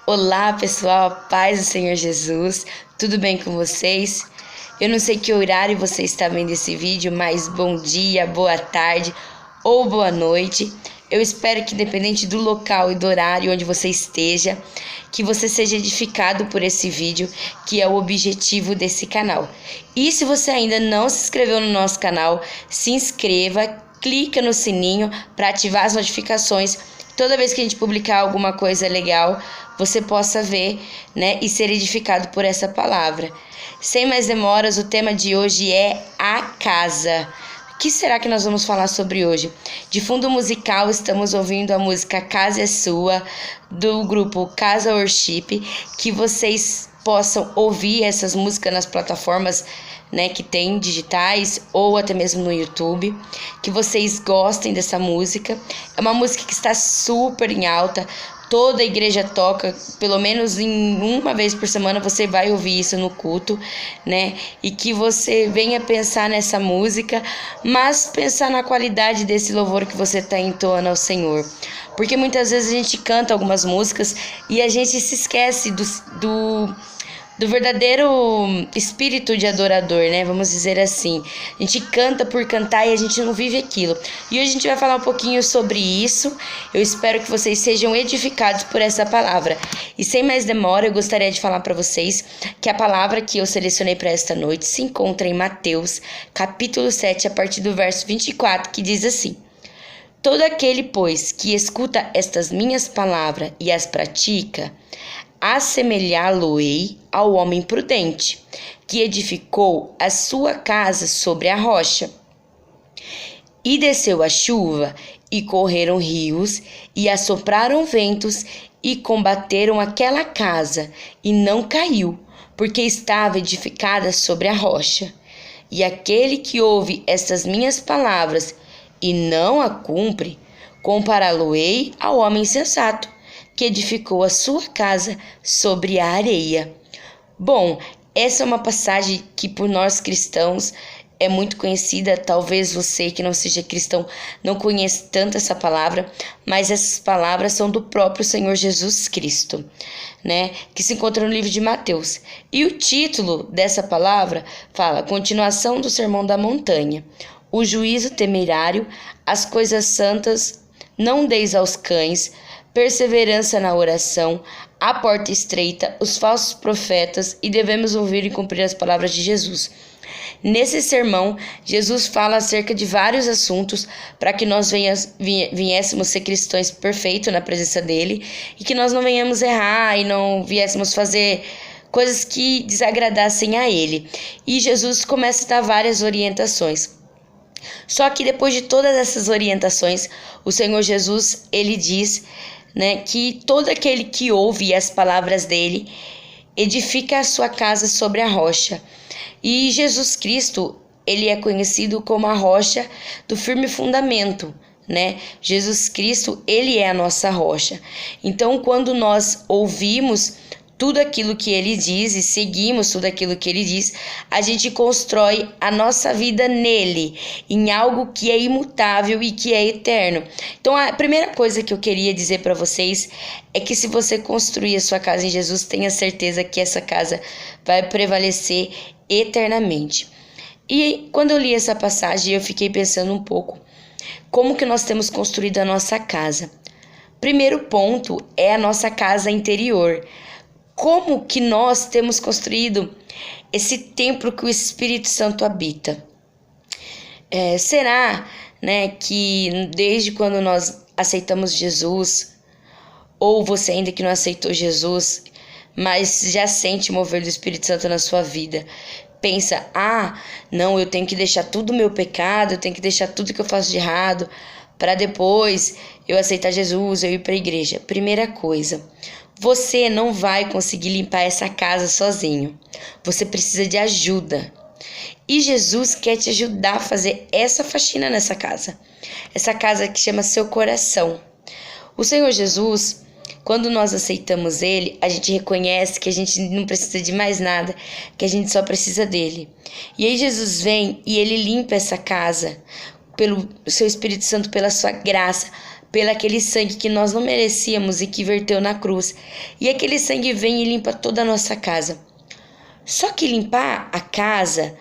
Olá pessoal, paz do Senhor Jesus, tudo bem com vocês? Eu não sei que horário você está vendo esse vídeo, mas bom dia, boa tarde ou boa noite. Eu espero que, independente do local e do horário onde você esteja, que você seja edificado por esse vídeo, que é o objetivo desse canal. E se você ainda não se inscreveu no nosso canal, se inscreva, clica no sininho para ativar as notificações. Toda vez que a gente publicar alguma coisa legal, você possa ver, né, e ser edificado por essa palavra. Sem mais demoras, o tema de hoje é a casa. O que será que nós vamos falar sobre hoje? De fundo musical, estamos ouvindo a música Casa é Sua, do grupo Casa Worship, que vocês possam ouvir essas músicas nas plataformas, né, que tem digitais ou até mesmo no YouTube, que vocês gostem dessa música. É uma música que está super em alta, toda a igreja toca, pelo menos em uma vez por semana você vai ouvir isso no culto, né? E que você venha pensar nessa música, mas pensar na qualidade desse louvor que você está entoando ao Senhor. Porque muitas vezes a gente canta algumas músicas e a gente se esquece do verdadeiro espírito de adorador, né? Vamos dizer assim. A gente canta por cantar e a gente não vive aquilo. E hoje a gente vai falar um pouquinho sobre isso. Eu espero que vocês sejam edificados por essa palavra. E sem mais demora, eu gostaria de falar para vocês que a palavra que eu selecionei para esta noite se encontra em Mateus, capítulo 7, a partir do verso 24, que diz assim: Todo aquele, pois, que escuta estas minhas palavras e as pratica, assemelhá-lo-ei ao homem prudente, que edificou a sua casa sobre a rocha. E desceu a chuva, e correram rios, e assopraram ventos, e combateram aquela casa, e não caiu, porque estava edificada sobre a rocha. E aquele que ouve estas minhas palavras e não a cumpre, compará-lo-ei ao homem sensato, que edificou a sua casa sobre a areia. Bom, essa é uma passagem que por nós cristãos é muito conhecida. Talvez você que não seja cristão não conheça tanto essa palavra, mas essas palavras são do próprio Senhor Jesus Cristo, né? Que se encontra no livro de Mateus. E o título dessa palavra fala: Continuação do Sermão da Montanha. O juízo temerário, as coisas santas não deis aos cães, perseverança na oração, a porta estreita, os falsos profetas, e devemos ouvir e cumprir as palavras de Jesus. Nesse sermão, Jesus fala acerca de vários assuntos para que nós viéssemos ser cristãos perfeitos na presença dele e que nós não venhamos errar e não viéssemos fazer coisas que desagradassem a ele. E Jesus começa a dar várias orientações. Só que depois de todas essas orientações, o Senhor Jesus, ele diz, né, que todo aquele que ouve as palavras dele edifica a sua casa sobre a rocha. E Jesus Cristo, ele é conhecido como a rocha do firme fundamento, né? Jesus Cristo, ele é a nossa rocha. Então, quando nós ouvimos tudo aquilo que ele diz e seguimos tudo aquilo que ele diz, a gente constrói a nossa vida nele, em algo que é imutável e que é eterno. Então, a primeira coisa que eu queria dizer para vocês é que se você construir a sua casa em Jesus, tenha certeza que essa casa vai prevalecer eternamente. E quando eu li essa passagem, eu fiquei pensando um pouco como que nós temos construído a nossa casa. Primeiro ponto é a nossa casa interior. Como que nós temos construído esse templo que o Espírito Santo habita? Será, né, que desde quando nós aceitamos Jesus, ou você ainda que não aceitou Jesus, mas já sente o mover do Espírito Santo na sua vida, pensa: não, eu tenho que deixar tudo o meu pecado, eu tenho que deixar tudo que eu faço de errado, para depois eu aceitar Jesus, eu ir para a igreja. Primeira coisa, você não vai conseguir limpar essa casa sozinho. Você precisa de ajuda. E Jesus quer te ajudar a fazer essa faxina nessa casa. Essa casa que chama seu coração. O Senhor Jesus, quando nós aceitamos ele, a gente reconhece que a gente não precisa de mais nada, que a gente só precisa dele. E aí Jesus vem e ele limpa essa casa pelo seu Espírito Santo, pela sua graça, pelo aquele sangue que nós não merecíamos e que verteu na cruz. E aquele sangue vem e limpa toda a nossa casa. Só que limpar a casa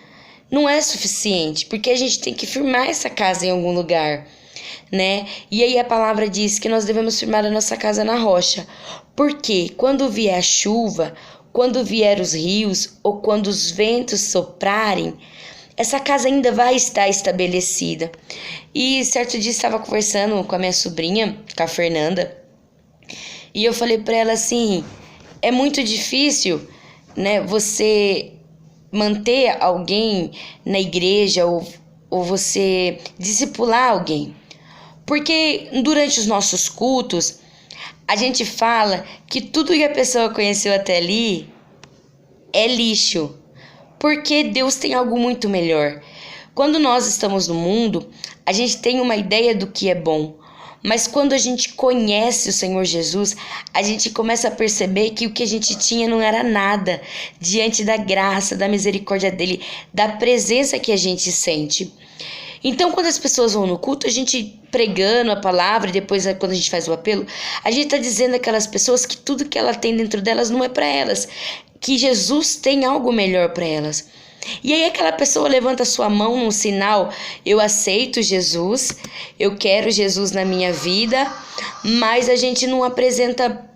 não é suficiente, porque a gente tem que firmar essa casa em algum lugar, né? E aí a palavra diz que nós devemos firmar a nossa casa na rocha. Porque quando vier a chuva, quando vier os rios ou quando os ventos soprarem, essa casa ainda vai estar estabelecida. E certo dia estava conversando com a minha sobrinha, com a Fernanda, e eu falei para ela assim: é muito difícil, né, você manter alguém na igreja ou você discipular alguém. Porque durante os nossos cultos, a gente fala que tudo que a pessoa conheceu até ali é lixo, porque Deus tem algo muito melhor. Quando nós estamos no mundo, a gente tem uma ideia do que é bom, mas quando a gente conhece o Senhor Jesus, a gente começa a perceber que o que a gente tinha não era nada diante da graça, da misericórdia dele, da presença que a gente sente. Então, quando as pessoas vão no culto, a gente pregando a palavra, e depois quando a gente faz o apelo, a gente está dizendo àquelas pessoas que tudo que ela tem dentro delas não é para elas, que Jesus tem algo melhor para elas. E aí aquela pessoa levanta sua mão num sinal: eu aceito Jesus, eu quero Jesus na minha vida, mas a gente não apresenta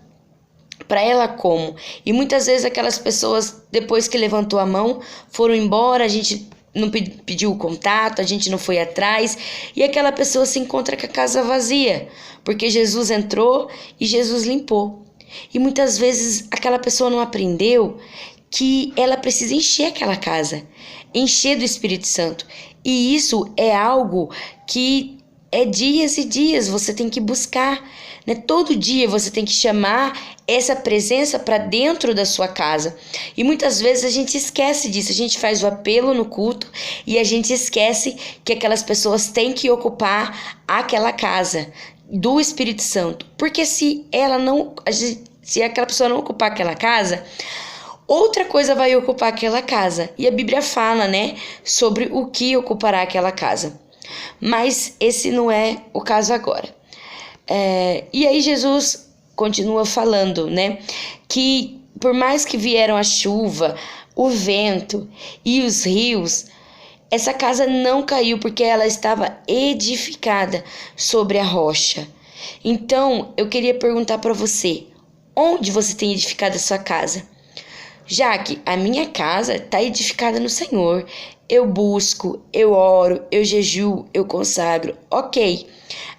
para ela como. E muitas vezes aquelas pessoas, depois que levantou a mão, foram embora, a gente não pediu o contato, a gente não foi atrás, e aquela pessoa se encontra com a casa vazia, porque Jesus entrou e Jesus limpou. E muitas vezes aquela pessoa não aprendeu que ela precisa encher aquela casa, encher do Espírito Santo. E isso é algo que é dias e dias, você tem que buscar, né? Todo dia você tem que chamar essa presença para dentro da sua casa. E muitas vezes a gente esquece disso, a gente faz o apelo no culto e a gente esquece que aquelas pessoas têm que ocupar aquela casa do Espírito Santo. Porque se aquela pessoa não ocupar aquela casa, outra coisa vai ocupar aquela casa. E a Bíblia fala, né, sobre o que ocupará aquela casa. Mas esse não é o caso agora. E aí Jesus continua falando, né, que por mais que vieram a chuva, o vento e os rios, essa casa não caiu porque ela estava edificada sobre a rocha. Então, eu queria perguntar para você, onde você tem edificado a sua casa? Jaque, a minha casa está edificada no Senhor. Eu busco, eu oro, eu jejuo, eu consagro. Ok,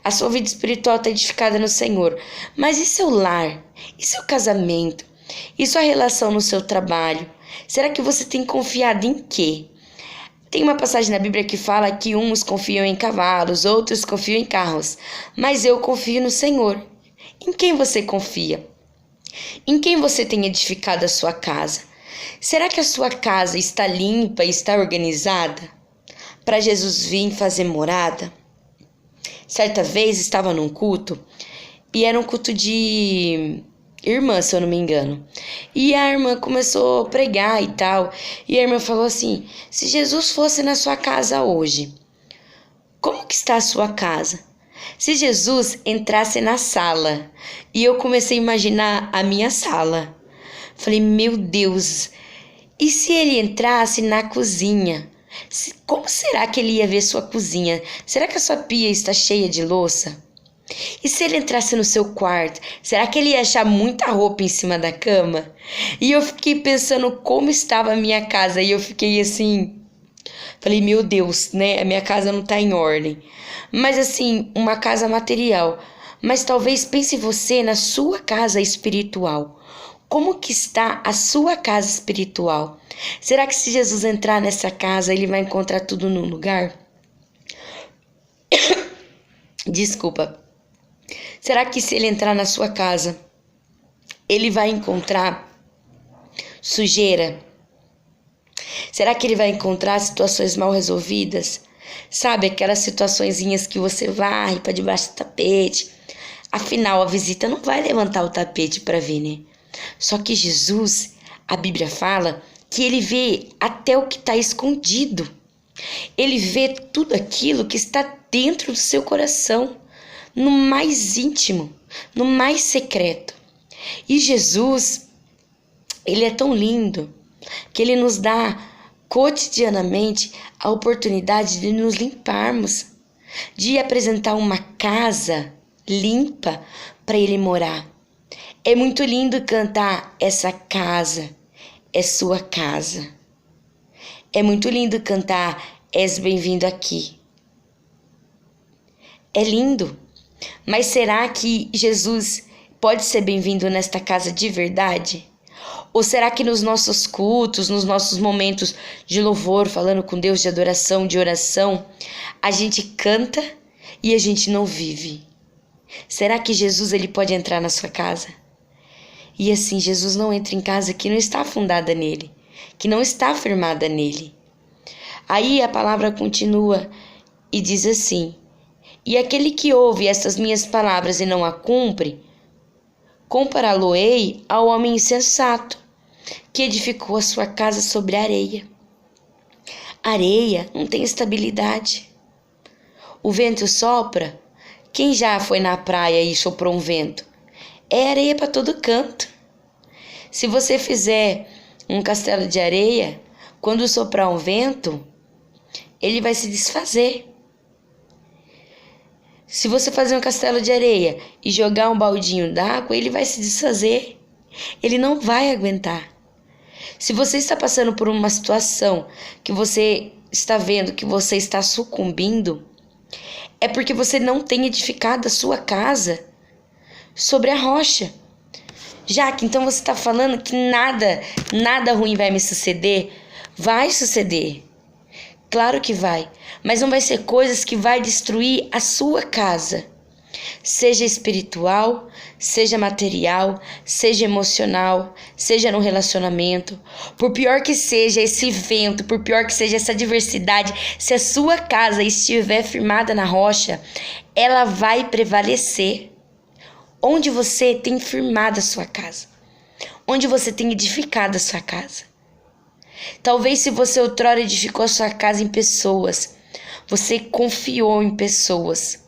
a sua vida espiritual está edificada no Senhor. Mas e seu lar? E seu casamento? E sua relação no seu trabalho? Será que você tem confiado em quê? Tem uma passagem na Bíblia que fala que uns confiam em cavalos, outros confiam em carros. Mas eu confio no Senhor. Em quem você confia? Em quem você tem edificado a sua casa? Será que a sua casa está limpa e está organizada para Jesus vir fazer morada? Certa vez estava num culto e era um culto de irmã, se eu não me engano. E a irmã começou a pregar e tal. E a irmã falou assim: se Jesus fosse na sua casa hoje, como que está a sua casa? Se Jesus entrasse na sala, e eu comecei a imaginar a minha sala. Falei, meu Deus, e se ele entrasse na cozinha? Como será que ele ia ver sua cozinha? Será que a sua pia está cheia de louça? E se ele entrasse no seu quarto, será que ele ia achar muita roupa em cima da cama? E eu fiquei pensando como estava a minha casa, e eu fiquei assim... Falei, meu Deus, né? A minha casa não tá em ordem. Mas assim, uma casa material. Mas talvez pense você na sua casa espiritual. Como que está a sua casa espiritual? Será que se Jesus entrar nessa casa, ele vai encontrar tudo no lugar? Desculpa. Será que se ele entrar na sua casa, ele vai encontrar sujeira? Será que ele vai encontrar situações mal resolvidas? Sabe, aquelas situaçõezinhas que você varre para debaixo do tapete. Afinal, a visita não vai levantar o tapete para ver, né? Só que Jesus, a Bíblia fala que ele vê até o que está escondido. Ele vê tudo aquilo que está dentro do seu coração. no mais íntimo, no mais secreto. E Jesus, ele é tão lindo que ele nos dá cotidianamente a oportunidade de nos limparmos, de apresentar uma casa limpa para ele morar. É muito lindo cantar essa casa é sua casa. É muito lindo cantar és bem-vindo aqui. É lindo, mas será que Jesus pode ser bem-vindo nesta casa de verdade? Ou será que nos nossos cultos, nos nossos momentos de louvor, falando com Deus, de adoração, de oração, a gente canta e a gente não vive? Será que Jesus ele pode entrar na sua casa? E assim, Jesus não entra em casa que não está fundada nele, que não está firmada nele. Aí a palavra continua e diz assim: e aquele que ouve estas minhas palavras e não a cumpre, compará-lo-ei ao homem insensato, que edificou a sua casa sobre areia. Areia não tem estabilidade. O vento sopra. Quem já foi na praia e soprou um vento? É areia para todo canto. Se você fizer um castelo de areia, quando soprar um vento, ele vai se desfazer. Se você fazer um castelo de areia e jogar um baldinho d'água, ele vai se desfazer. Ele não vai aguentar. Se você está passando por uma situação que você está vendo que você está sucumbindo, é porque você não tem edificado a sua casa sobre a rocha. Jaque, então você está falando que nada ruim vai me suceder? Vai suceder. Claro que vai, mas não vai ser coisas que vai destruir a sua casa. Seja espiritual, seja material, seja emocional, seja no relacionamento. Por pior que seja esse vento, por pior que seja essa adversidade, se a sua casa estiver firmada na rocha, ela vai prevalecer. Onde você tem firmado a sua casa? Onde você tem edificado a sua casa? Talvez se você outrora edificou a sua casa em pessoas, você confiou em pessoas,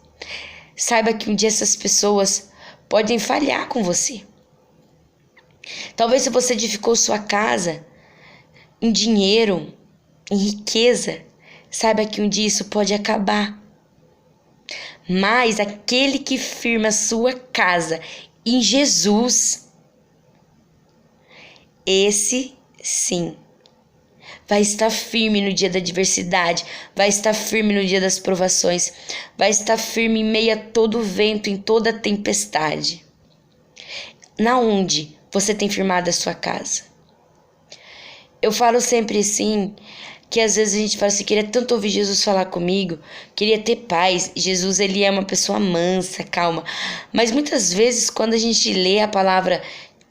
saiba que um dia essas pessoas podem falhar com você. Talvez se você edificou sua casa em dinheiro, em riqueza, saiba que um dia isso pode acabar. Mas aquele que firma sua casa em Jesus, esse sim vai estar firme no dia da adversidade, vai estar firme no dia das provações, vai estar firme em meio a todo vento, em toda tempestade. Na onde você tem firmado a sua casa? Eu falo sempre assim, que às vezes a gente fala assim, queria tanto ouvir Jesus falar comigo, queria ter paz. Jesus, ele é uma pessoa mansa, calma. Mas muitas vezes quando a gente lê a palavra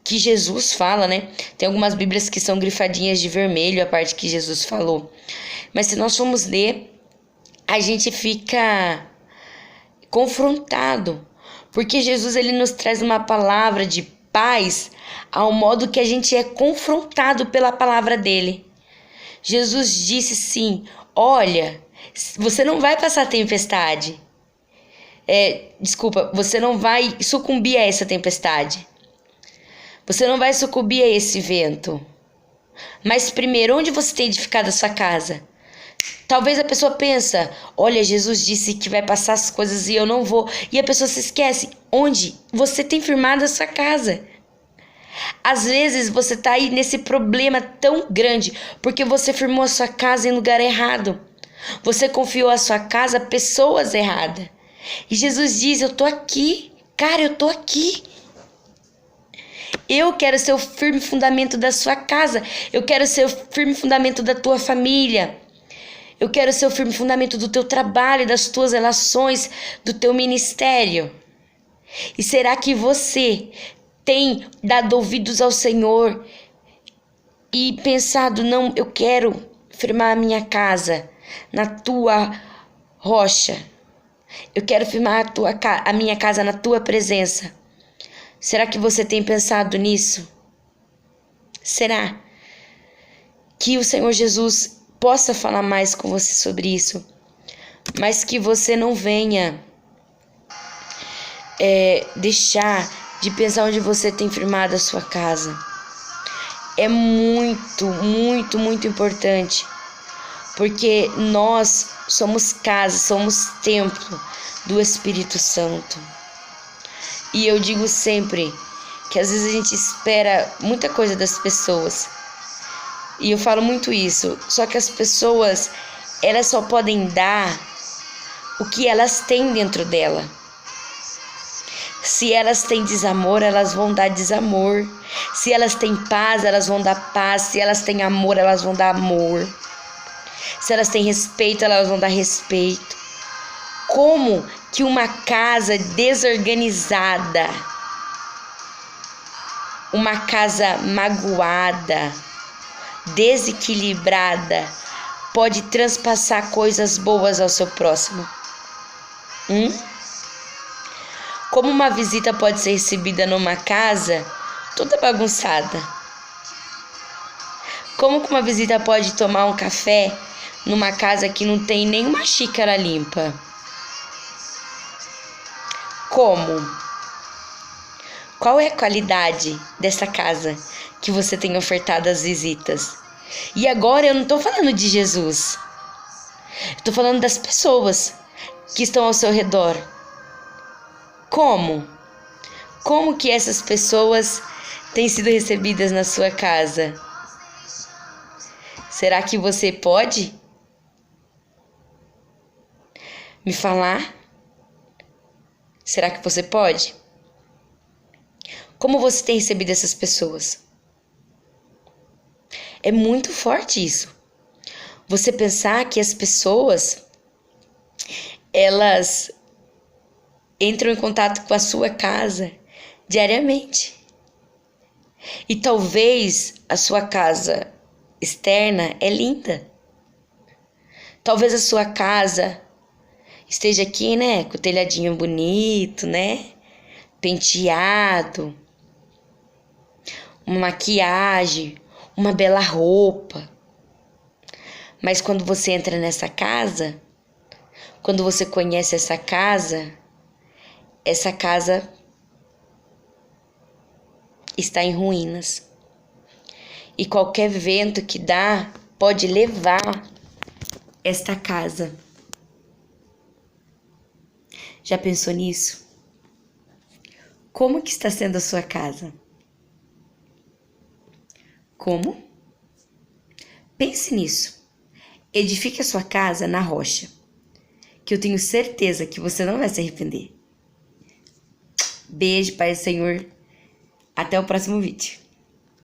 que Jesus fala, né? Tem algumas bíblias que são grifadinhas de vermelho, a parte que Jesus falou. Mas se nós formos ler, a gente fica confrontado. Porque Jesus, ele nos traz uma palavra de paz ao modo que a gente é confrontado pela palavra dele. Jesus disse sim, olha, você não vai passar tempestade. Você não vai sucumbir a essa tempestade. Você não vai sucumbir a esse vento. Mas primeiro, onde você tem edificado a sua casa? Talvez a pessoa pensa, olha, Jesus disse que vai passar as coisas e eu não vou. E a pessoa se esquece, onde você tem firmado a sua casa? Às vezes você está aí nesse problema tão grande porque você firmou a sua casa em lugar errado. Você confiou a sua casa a pessoas erradas. E Jesus diz, eu tô aqui. Cara, eu tô aqui. Eu quero ser o firme fundamento da sua casa. Eu quero ser o firme fundamento da tua família. Eu quero ser o firme fundamento do teu trabalho, das tuas relações, do teu ministério. E será que você tem dado ouvidos ao Senhor e pensado, não, eu quero firmar a minha casa na tua rocha. Eu quero firmar a minha casa na tua presença. Será que você tem pensado nisso? Será que o Senhor Jesus possa falar mais com você sobre isso? Mas que você não venha deixar de pensar onde você tem firmado a sua casa. É muito, muito, muito importante, porque nós somos casa, somos templo do Espírito Santo. E eu digo sempre que às vezes a gente espera muita coisa das pessoas. E eu falo muito isso, só que as pessoas, elas só podem dar o que elas têm dentro dela. Se elas têm desamor, elas vão dar desamor. Se elas têm paz, elas vão dar paz. Se elas têm amor, elas vão dar amor. Se elas têm respeito, elas vão dar respeito. Como que uma casa desorganizada, uma casa magoada, desequilibrada, pode transpassar coisas boas ao seu próximo? Como uma visita pode ser recebida numa casa toda bagunçada? Como que uma visita pode tomar um café numa casa que não tem nenhuma xícara limpa? Como? Qual é a qualidade dessa casa que você tem ofertado às visitas? E agora eu não estou falando de Jesus. Estou falando das pessoas que estão ao seu redor. Como? Como que essas pessoas têm sido recebidas na sua casa? Será que você pode me falar? Será que você pode? Como você tem recebido essas pessoas? É muito forte isso. Você pensar que as pessoas, elas entram em contato com a sua casa diariamente. E talvez a sua casa externa é linda. Talvez a sua casa esteja aqui, né, com o telhadinho bonito, né, penteado, uma maquiagem, uma bela roupa. Mas quando você entra nessa casa, quando você conhece essa casa está em ruínas. E qualquer vento que dá pode levar esta casa. Já pensou nisso? Como que está sendo a sua casa? Como? Pense nisso. Edifique a sua casa na rocha, que eu tenho certeza que você não vai se arrepender. Beijo, Pai do Senhor. Até o próximo vídeo.